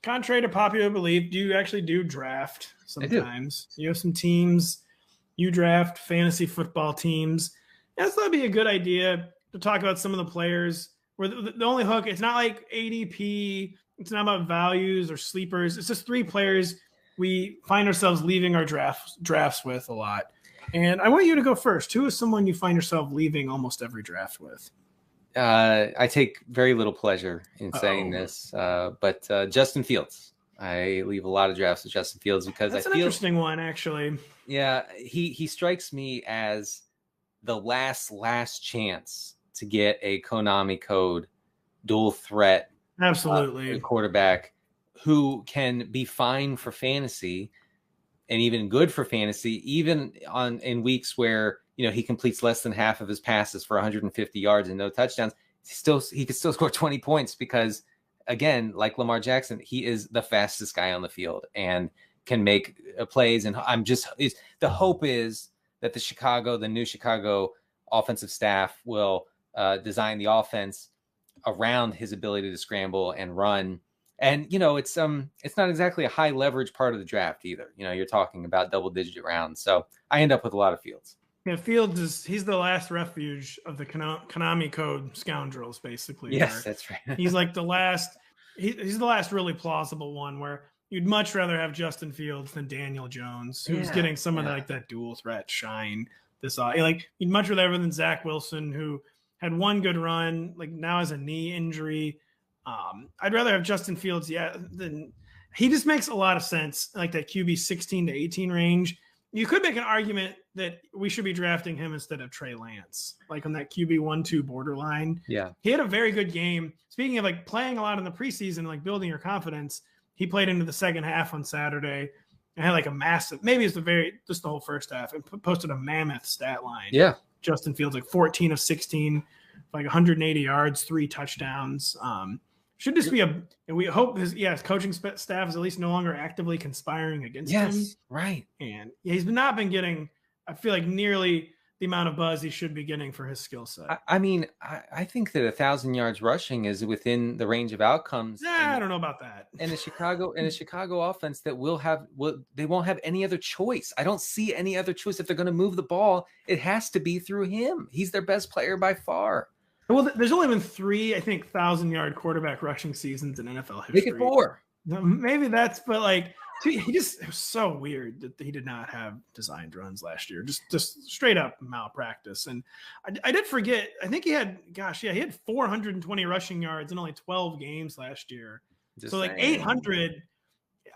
contrary to popular belief, you actually do draft sometimes. You have some teams, you draft fantasy football teams. Yeah, so that'd be a good idea to talk about some of the players where the only hook, it's not like ADP, it's not about values or sleepers. It's just 3 players we find ourselves leaving our drafts with a lot. And I want you to go first. Who is someone you find yourself leaving almost every draft with? I take very little pleasure in saying this, but Justin Fields. I leave a lot of drafts with Justin Fields because That's I an feel interesting one, actually. Yeah, he strikes me as the last chance to get a Konami code dual threat. Absolutely. Quarterback who can be fine for fantasy and even good for fantasy, even in weeks where, he completes less than half of his passes for 150 yards and no touchdowns. He could still score 20 points because, again, like Lamar Jackson, he is the fastest guy on the field and can make plays. And the hope is that the new Chicago offensive staff will design the offense around his ability to scramble and run. And, it's not exactly a high leverage part of the draft either. You're talking about double-digit rounds. So I end up with a lot of Fields. Yeah, Fields he's the last refuge of the Konami code scoundrels, basically. Yes, that's right. He's like the last, he's the last really plausible one where you'd much rather have Justin Fields than Daniel Jones, who's getting some of that dual threat shine. You'd much rather have than Zach Wilson, who had one good run, like now has a knee injury. I'd rather have Justin Fields, than he just makes a lot of sense, like that QB 16 to 18 range. You could make an argument that we should be drafting him instead of Trey Lance, like on that QB 1-2 borderline. Yeah. He had a very good game. Speaking of like playing a lot in the preseason, like building your confidence, he played into the second half on Saturday and had like a massive, maybe it's just the whole first half, and posted a mammoth stat line. Yeah. Justin Fields, like 14 of 16, like 180 yards, 3 touchdowns. Should just be and we hope his coaching staff is at least no longer actively conspiring against him. Yes, right. And he's not been getting, I feel like, nearly the amount of buzz he should be getting for his skill set. I think that 1,000 yards rushing is within the range of outcomes. I don't know about that. And a Chicago offense that they won't have any other choice. I don't see any other choice. If they're going to move the ball, it has to be through him. He's their best player by far. Well, there's only been 3, I think, 1,000-yard quarterback rushing seasons in NFL history. Make it 4. Maybe that's, but like, it was so weird that he did not have designed runs last year. Just straight up malpractice. And I did forget, I think he had 420 rushing yards in only 12 games last year. So like 800.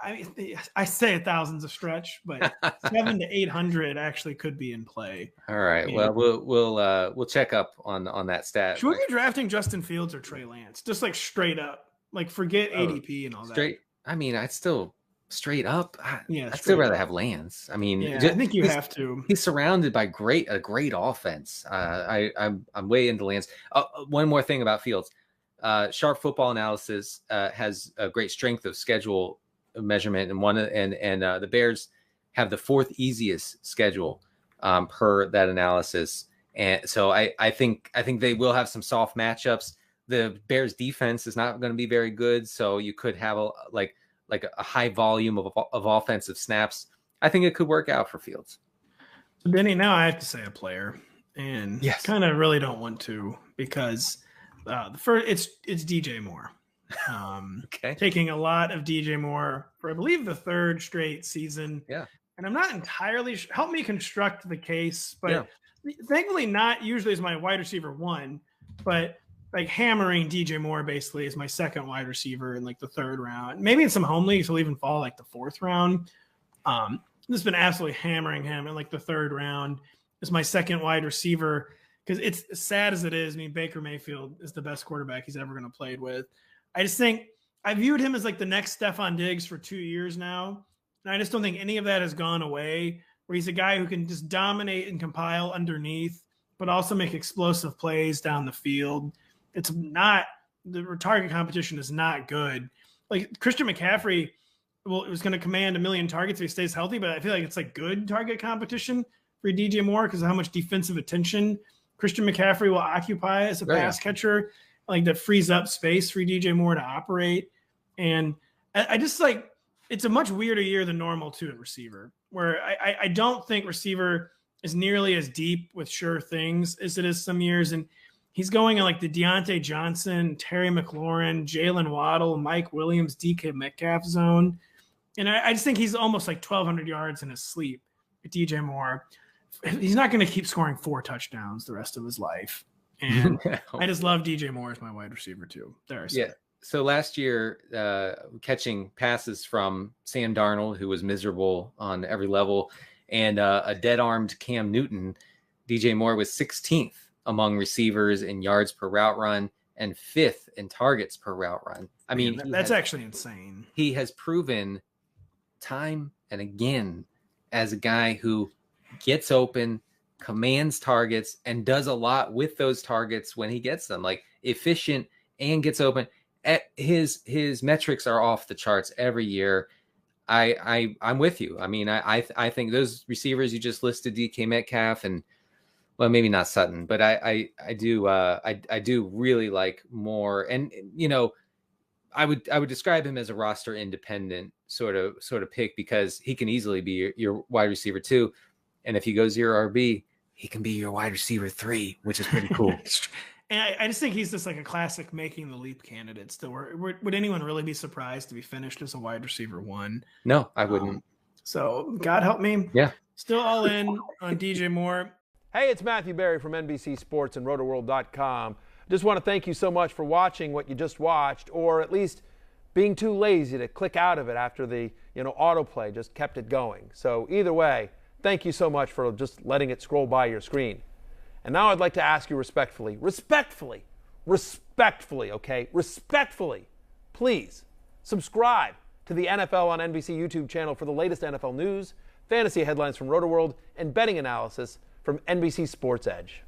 I say 1,000's a stretch, but 700 to 800 actually could be in play. All right. And we'll check up on that stat. Should we be drafting Justin Fields or Trey Lance? Just like straight up, like forget ADP and all that. I'd still straight up. I'd still rather have Lance. I think you have to. He's surrounded by a great offense. I'm way into Lance. One more thing about Fields. Sharp Football Analysis has a great strength of schedule measurement, and the Bears have the 4th easiest schedule per that analysis, and so I think they will have some soft matchups. The Bears defense is not going to be very good, so you could have a high volume of offensive snaps. I think it could work out for Fields. So Denny, now I have to say a player, and kind of really don't want to because the first it's DJ Moore. Taking a lot of DJ Moore for, I believe, the 3rd straight season. Yeah. And I'm not entirely sure. Help me construct the case, but thankfully not usually as my wide receiver 1, but like hammering DJ Moore basically is my second wide receiver in like the 3rd round. Maybe in some home leagues he'll even fall like the 4th round. Just been absolutely hammering him in like the 3rd round is my second wide receiver because it's as sad as it is. Baker Mayfield is the best quarterback he's ever going to play with. I just think I viewed him as like the next Stephon Diggs for 2 years now. And I just don't think any of that has gone away, where he's a guy who can just dominate and compile underneath, but also make explosive plays down the field. It's not – the target competition is not good. Like Christian McCaffrey, it was going to command 1 million targets if he stays healthy, but I feel like it's like good target competition for DJ Moore because of how much defensive attention Christian McCaffrey will occupy as a pass catcher. Like that frees up space for DJ Moore to operate. And I just like, it's a much weirder year than normal too at receiver, where I don't think receiver is nearly as deep with sure things as it is some years. And he's going in like the Deontay Johnson, Terry McLaurin, Jalen Waddle, Mike Williams, DK Metcalf zone. And I just think he's almost like 1,200 yards in his sleep. DJ Moore, he's not going to keep scoring 4 touchdowns the rest of his life. And I just love DJ Moore as my wide receiver too. There I said it. So last year, catching passes from Sam Darnold, who was miserable on every level, and a dead-armed Cam Newton, DJ Moore was 16th among receivers in yards per route run and 5th in targets per route run. I mean, that's actually insane. He has proven time and again as a guy who gets open, commands targets, and does a lot with those targets when he gets them, like efficient and gets open. His metrics are off the charts every year. I'm with you. I mean, I think those receivers you just listed, DK Metcalf and, well, maybe not Sutton, but I do really like Moore. And, you know, I would describe him as a roster independent sort of pick, because he can easily be your wide receiver 2. And if he goes 0 RB, he can be your wide receiver 3, which is pretty cool. And I just think he's just like a classic making the leap candidate still. Would anyone really be surprised to be finished as a wide receiver 1? No, I wouldn't. So God help me. Yeah. Still all in on DJ Moore. Hey, it's Matthew Berry from NBC Sports and Rotoworld.com. Just want to thank you so much for watching what you just watched, or at least being too lazy to click out of it after the autoplay just kept it going. So either way, thank you so much for just letting it scroll by your screen. And now I'd like to ask you respectfully, okay? Respectfully, please subscribe to the NFL on NBC YouTube channel for the latest NFL news, fantasy headlines from Rotoworld, and betting analysis from NBC Sports Edge.